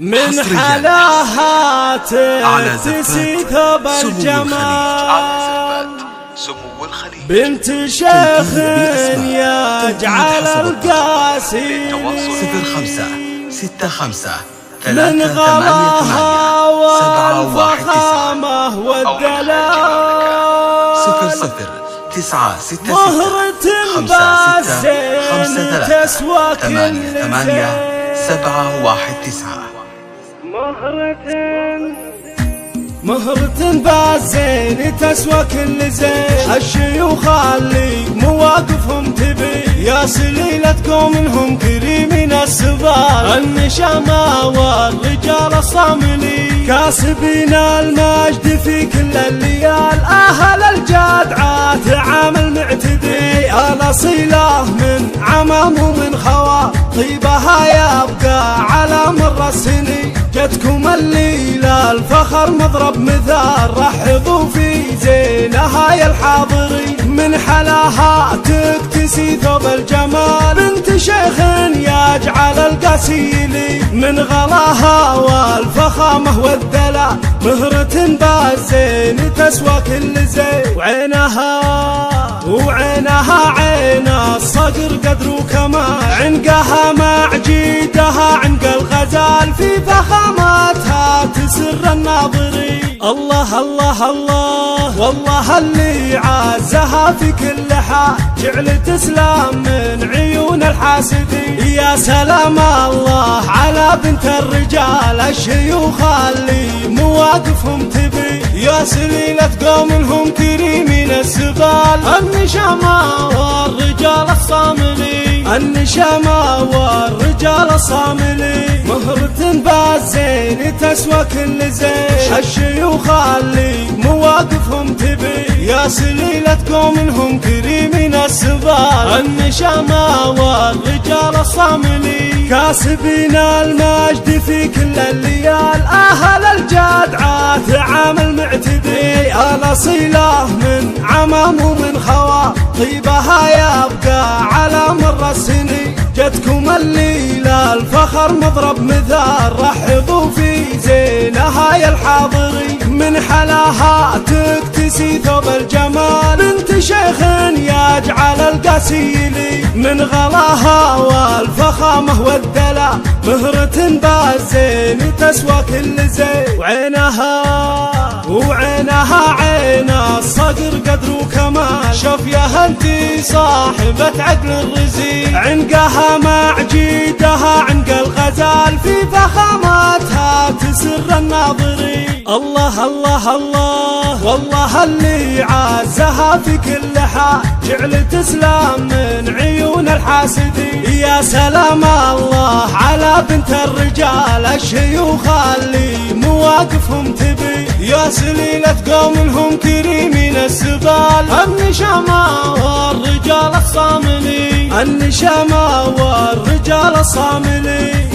من حلاها تكتسي ثوب الجمال بنت شيخ يجعل القاسي 0565 من غلاها والفخامة والدلال 0096 مهرة بالزين تسوى كل زين 719 مهرة بالزين تسوى كل زين الشيوخ اللي مواقفهم تبي يا سليلة قومهم كريمين السبال النشامة والرجال الصاملين كاسبين المجد في كل الليال أهل الجدعات عامل معتدي الأصيلة من عمام ومن خوال طيبها يبقى على مر السنين جتكم الليلة الفخر مضرب مثال رحبوا في زينها يا الحاضرين من حلاها تكتسي ثوب الجمال بنت شيخ يجعل القاسيلي من غلاها والفخامة والدلال مهرة بالزين تسوى كل زين وعينها عين الصقر قدر وكمال عنقها مع جيدها عنق الغزال في فخامتها تسر الناظرين الله الله الله والله اللي عزها في كل حال جعل تسلم من عيون الحاسدين يا سلام الله على بنت الرجال الشيوخ اللي مواقفهم تبي يا سليلة قومهم كريمين السبال النشامة والرجال الصاملين النشامة والرجال الصاملين مهرة بالزين تسوى كل زين الشيوخ اللي مواقفهم تبي يا سليلة قومهم كريمين السبال النشامة والرجال الصاملين كاسبين المجد في كل الليال أهل الجدعات عامل معتدي الأصيلة من عمام ومن خوال طيبها يبقى على مر السنين جتكم الليلة الفخر مضرب مثال رحبوا في زينها يا الحاضرين من حلاها تكتسي ثوب الجمال بنت شيخ يجعل القاسيلي من غلاها والفخامة والدلال مهرة بالزين تسوى كل زين وعينها عين الصقر قدر وكمال شوف يا انتي صاحبة عقل الرزين عنقها مع جيدها عنق الغزال في فخامتها تسر الناظرين الله الله الله والله اللي عزها في كل حال جعل تسلم من عيون الحاسدين يا سلام الله على بنت الرجال الشيوخ اللي مواقفهم تبي يا سليلة قومهم كريمين السبال النشامة والرجال الصاملين النشامة والرجال الصاملين